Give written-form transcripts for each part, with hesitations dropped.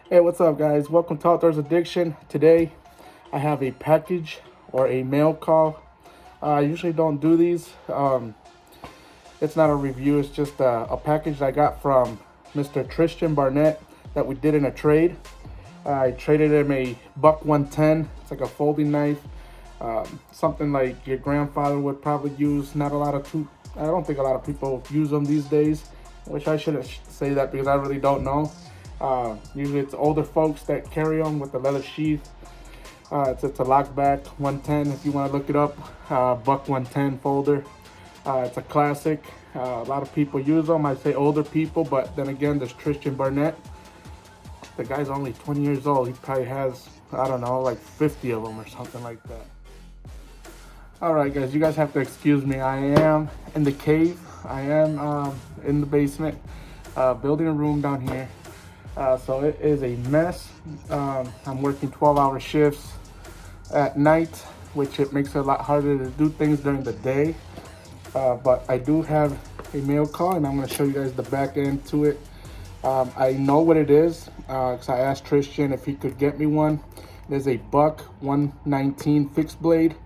Hey, what's up, guys? Welcome to Outdoors Addiction. Today, I have a package or a mail call. I usually don't do these. It's not a review. It's just a package I got from Mr. Tristan Barnett that we did in a trade. I traded him a buck 110. It's like a folding knife, something like your grandfather would probably use. I don't think a lot of people use them these days. Which I shouldn't say that because I really don't know. Usually it's older folks that carry them with the leather sheath. It's a lockback 110 if you want to look it up. Buck 110 folder. It's a classic. A lot of people use them. I say older people, but then again, there's Tristan Barnett. The guy's only 20 years old. He probably has, I don't know, like 50 of them or something like that. All right, guys, you guys have to excuse me. I am in the cave. I am in the basement, building a room down here. So it is a mess. I'm working 12-hour shifts at night, which it makes it a lot harder to do things during the day. But I do have a mail call, and I'm going to show you guys the back end to it. I know what it is because I asked Tristan if he could get me one. There's a buck 119 fixed blade.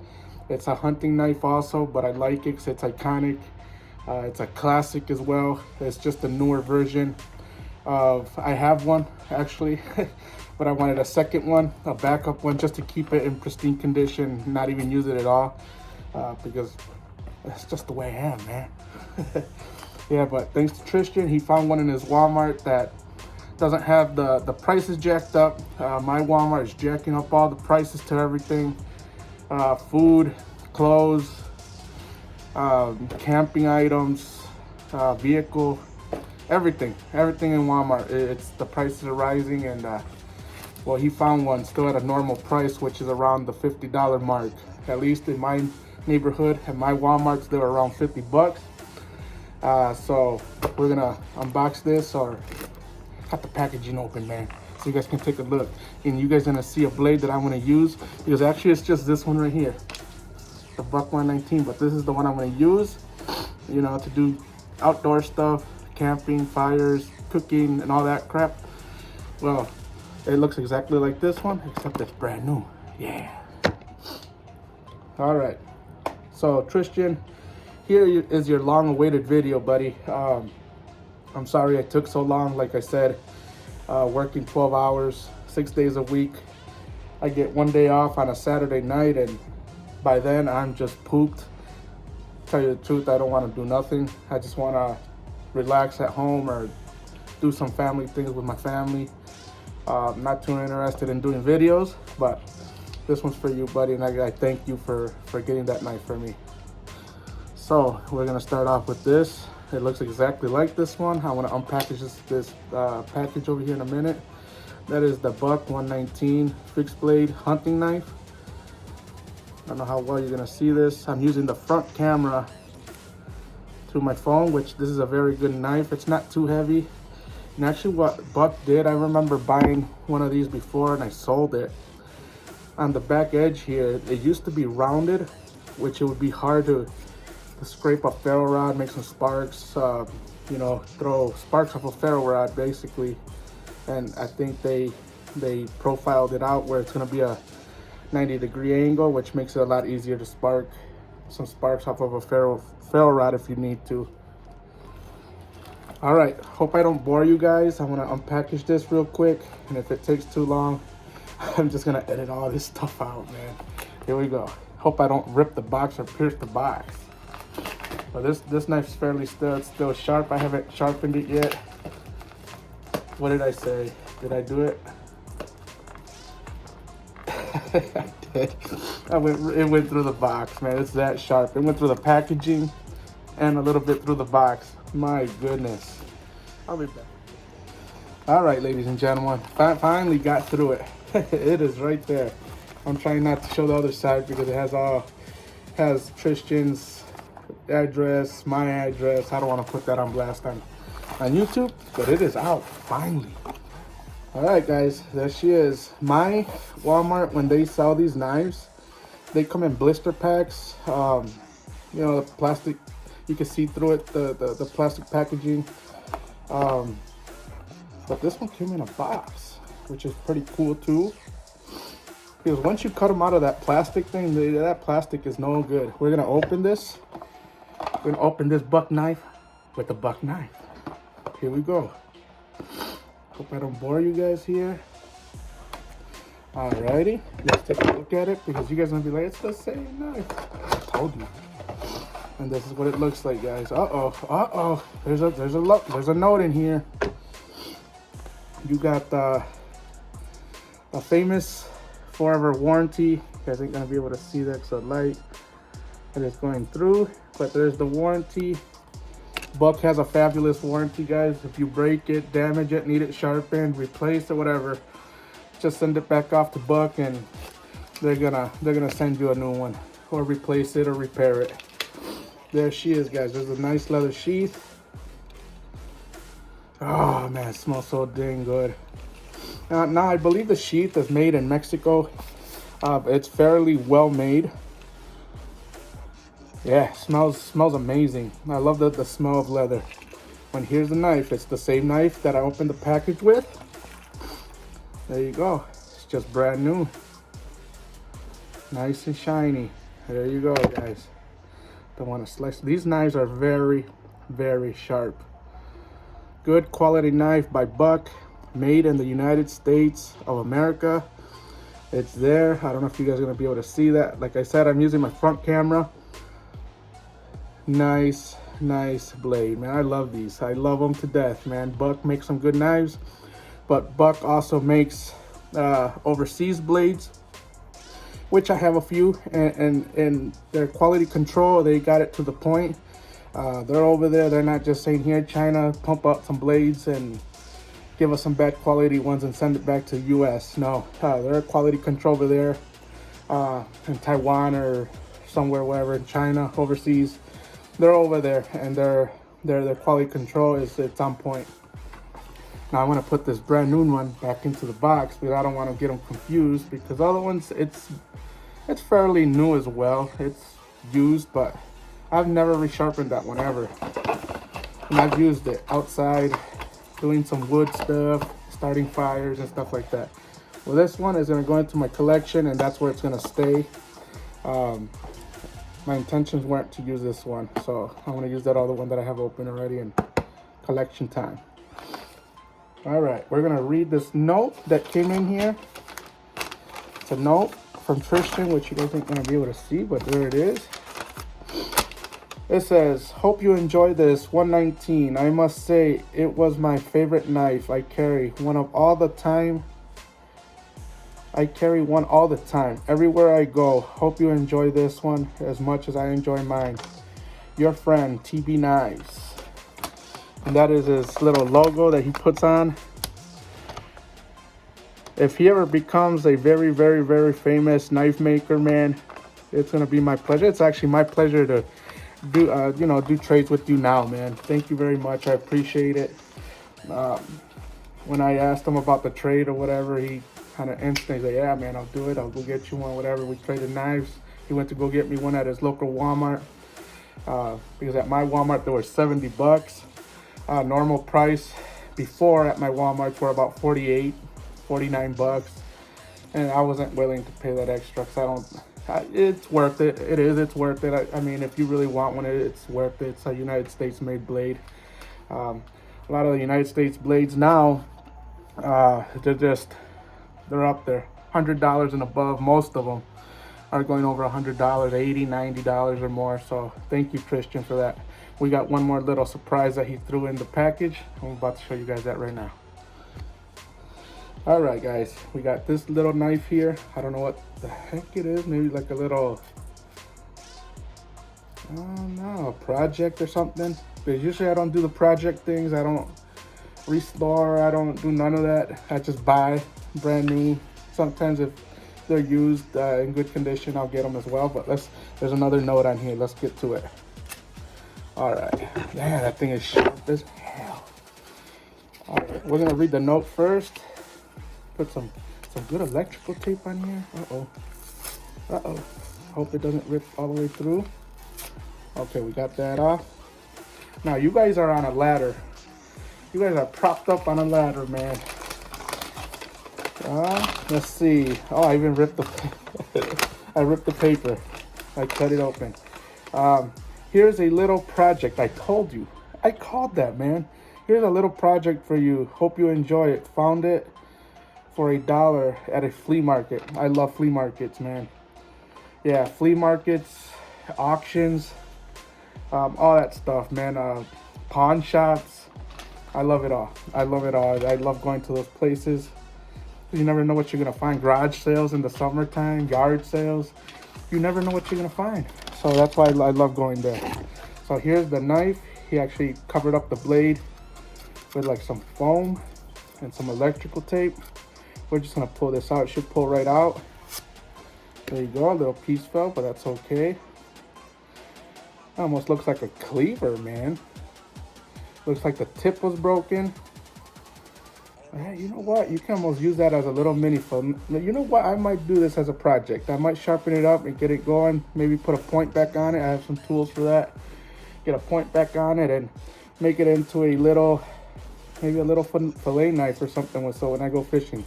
It's a hunting knife also, but I like it because it's iconic. It's a classic as well. It's just a newer version of, I have one actually, but I wanted a second one, a backup one, just to keep it in pristine condition, not even use it at all, because that's just the way I am, man. Yeah, but thanks to Tristan, he found one in his Walmart that doesn't have the prices jacked up. My Walmart is jacking up all the prices to everything. Food, clothes, camping items, vehicle, everything in Walmart. It's the prices are rising, and well, he found one still at a normal price, which is around the $50 mark. At least in my neighborhood, at my Walmarts, they're around 50 bucks. So we're gonna unbox this, or cut the packaging open, man, so you guys can take a look. And you guys gonna see a blade that I'm gonna use, because actually it's just this one right here, the buck 119, but this is the one I'm gonna use, you know, to do outdoor stuff, camping, fires, cooking, and all that crap. Well, it looks exactly like this one, except it's brand new. Yeah. All right. So Tristan, here is your long-awaited video, buddy. I'm sorry it took so long. Like I said, working 12 hours, 6 days a week. I get one day off on a Saturday night, and by then I'm just pooped. Tell you the truth, I don't want to do nothing. I just want to relax at home or do some family things with my family. Not too interested in doing videos, but this one's for you, buddy, and I thank you for getting that knife for me. So we're gonna start off with this. It looks exactly like this one. I want to unpackage this package over here in a minute. That is the buck 119 fixed blade hunting knife. I don't know how well you're gonna see this. I'm using the front camera through my phone, which this is a very good knife. It's not too heavy. And actually what Buck did, I remember buying one of these before and I sold it. On the back edge here, it used to be rounded, which it would be hard to scrape a ferro rod, make some sparks, you know, throw sparks off a ferro rod basically. And I think they profiled it out where it's gonna be a 90-degree angle, which makes it a lot easier to spark some sparks off of a ferro rod if you need to. All right, hope I don't bore you guys. I want to unpackage this real quick, and if it takes too long, I'm just gonna edit all this stuff out, man. Here we go. Hope I don't rip the box or pierce the box. But this knife's fairly still sharp. I haven't sharpened it yet. What did I say? Did I do it? I did. It went through the box, man. It's that sharp. It went through the packaging and a little bit through the box. My goodness. I'll be back. All right, ladies and gentlemen, finally got through it. It is right there. I'm trying not to show the other side because it has Tristan's address, my address. I don't want to put that on blast on YouTube, but it is out finally. All right, guys, there she is. My Walmart, when they sell these knives, they come in blister packs. You know, the plastic, you can see through it, the plastic packaging. But this one came in a box. which is pretty cool too. Because once you cut them out of that plastic thing, that plastic is no good. We're gonna open this. We're gonna open this buck knife with the buck knife. Here we go. Hope I don't bore you guys here. Alrighty, let's take a look at it because you guys are gonna be like, it's the same knife. I told you. And this is what it looks like, guys. Uh-oh. There's a note in here. You got a famous forever warranty. You guys ain't gonna be able to see that because the light that is going through, but there's the warranty. Buck has a fabulous warranty, guys. If you break it, damage it, need it sharpened, replace it, whatever, just send it back off to Buck and they're gonna send you a new one or replace it or repair it. There she is, guys. There's a nice leather sheath. Oh man, it smells so dang good. Now I believe the sheath is made in Mexico. It's fairly well made. Yeah, smells amazing. I love the smell of leather. And here's the knife. It's the same knife that I opened the package with. There you go. It's just brand new. Nice and shiny. There you go, guys. Don't want to slice. These knives are very, very sharp. Good quality knife by Buck, made in the United States of America. It's there. I don't know if you guys are going to be able to see that. Like I said, I'm using my front camera. Nice blade, man. I love these. I love them to death, man. Buck makes some good knives, but Buck also makes overseas blades, which I have a few, and their quality control, they got it to the point. They're over there. They're not just saying, here, China, pump out some blades and give us some bad quality ones and send it back to the US. No, they're quality control over there in Taiwan or somewhere, wherever, in China, overseas. They're over there, and their quality control it's on point. Now I'm gonna put this brand new one back into the box because I don't want to get them confused, because other ones it's fairly new as well. It's used, but I've never resharpened that one ever. And I've used it outside doing some wood stuff, starting fires and stuff like that. Well, this one is gonna go into my collection, and that's where it's gonna stay. My intentions weren't to use this one, so I'm gonna use that other one that I have open already in collection time. All right, we're gonna read this note that came in here. It's a note from Tristan, which you guys ain't gonna be able to see, but there it is. It says, hope you enjoy this 119. I must say it was my favorite knife I carry one all the time. Everywhere I go. Hope you enjoy this one as much as I enjoy mine. Your friend, TB Knives. And that is his little logo that he puts on. If he ever becomes a very, very, very famous knife maker, man, it's going to be my pleasure. It's actually my pleasure to do trades with you now, man. Thank you very much. I appreciate it. When I asked him about the trade or whatever, he kind of instantly said, yeah, man, I'll do it. I'll go get you one, whatever. We traded knives. He went to go get me one at his local Walmart. Because at my Walmart, they were $70. Normal price before at my Walmart were about $48, $49. And I wasn't willing to pay that extra because it's worth it. It's worth it. I mean, if you really want one, it's worth it. It's a United States made blade. A lot of the United States blades now, they're up there, $100 and above. Most of them are going over $100, $80, $90 or more. So thank you, Tristan, for that. We got one more little surprise that he threw in the package. I'm about to show you guys that right now. All right, guys, we got this little knife here. I don't know what the heck it is. Maybe like a little, I don't know, a project or something. Because usually I don't do the project things. I don't restore. I don't do none of that. I just buy brand new. Sometimes if they're used in good condition, I'll get them as well. But there's another note on here. Let's get to it. All right. Man, that thing is sharp as hell. All right, we're gonna read the note first. Put some good electrical tape on here. Uh-oh. Hope it doesn't rip all the way through. Okay, we got that off. Now, you guys are on a ladder. You guys are propped up on a ladder, man. Let's see. Oh, I even ripped the I ripped the paper. I cut it open. Here's a little project. I told you. I called that, man. Here's a little project for you. Hope you enjoy it. Found it for $1 at a flea market. I love flea markets, man. Yeah, flea markets, auctions, all that stuff, man. Pawn shops. I love it all. I love it all. I love going to those places. You never know what you're gonna find. Garage sales in the summertime, yard sales. You never know what you're gonna find. So that's why I love going there. So here's the knife. He actually covered up the blade with like some foam and some electrical tape. We're just gonna pull this out. It should pull right out. There you go. A little piece fell, but that's okay. Almost looks like a cleaver, man. Looks like the tip was broken. Yeah, you know what? You can almost use that as a little mini phone. You know what? I might do this as a project. I might sharpen it up and get it going. Maybe put a point back on it. I have some tools for that. Get a point back on it and make it into a little, maybe a little fillet knife or something. So when I go fishing,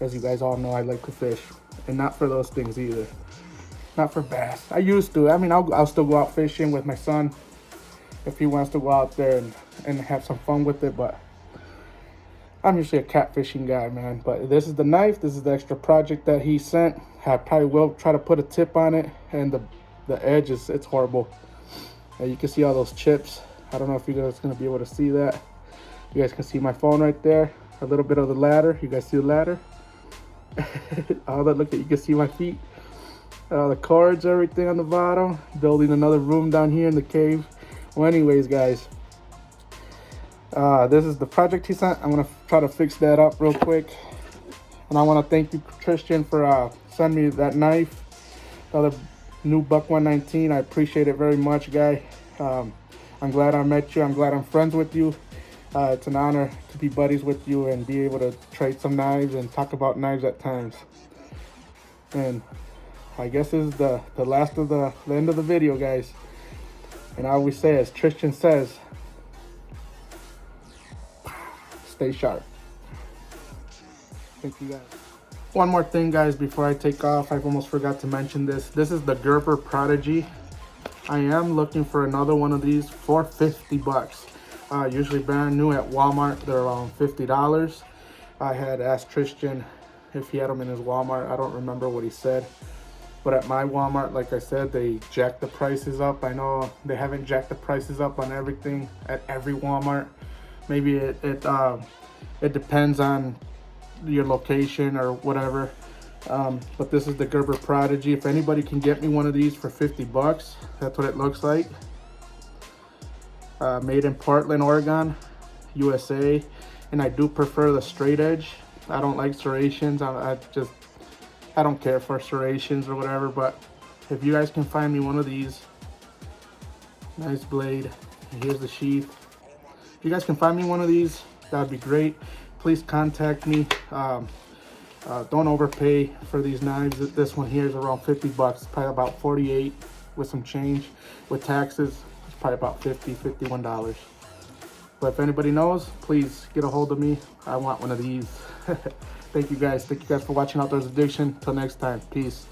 as you guys all know, I like to fish, and not for those things either. Not for bass. I used to. I mean, I'll still go out fishing with my son if he wants to go out there and have some fun with it, but I'm usually a catfishing guy, man. But this is the knife. This is the extra project that he sent. I probably will try to put a tip on it, and the edge it's horrible. You can see all those chips. I don't know if you guys are gonna be able to see that. You guys can see my phone right there. A little bit of the ladder. You guys see the ladder? All that. Look at, you can see my feet. The cords, everything on the bottom. Building another room down here in the cave. Well, anyways, guys. This is the project he sent. I'm gonna try to fix that up real quick, and I want to thank you, Tristan, for sending me that knife, the other new Buck 119. I appreciate it very much, guy. I'm glad I met you. I'm glad I'm friends with you. It's an honor to be buddies with you and be able to trade some knives and talk about knives at times. And I guess this is the last of the end of the video, guys. And I always say, as Tristan says, stay sharp. Thank you, guys. One more thing, guys, before I take off. I almost forgot to mention this. This is the Gerber Prodigy. I am looking for another one of these for 50 bucks. Usually brand new at Walmart, they're around $50. I had asked Tristan if he had them in his Walmart. I don't remember what he said. But at my Walmart, like I said, they jacked the prices up. I know they haven't jacked the prices up on everything at every Walmart. Maybe it depends on your location or whatever. But this is the Gerber Prodigy. If anybody can get me one of these for 50 bucks, that's what it looks like. Made in Portland, Oregon, USA. And I do prefer the straight edge. I don't like serrations. I don't care for serrations or whatever, but if you guys can find me one of these, nice blade, and here's the sheath. If you guys can find me one of these, that would be great. Please contact me. Don't overpay for these knives. This one here is around 50 bucks, probably about 48 with some change. With taxes, it's probably about $51. But if anybody knows, please get a hold of me. I want one of these. Thank you guys. Thank you guys for watching Outdoors Addiction. Till next time. Peace.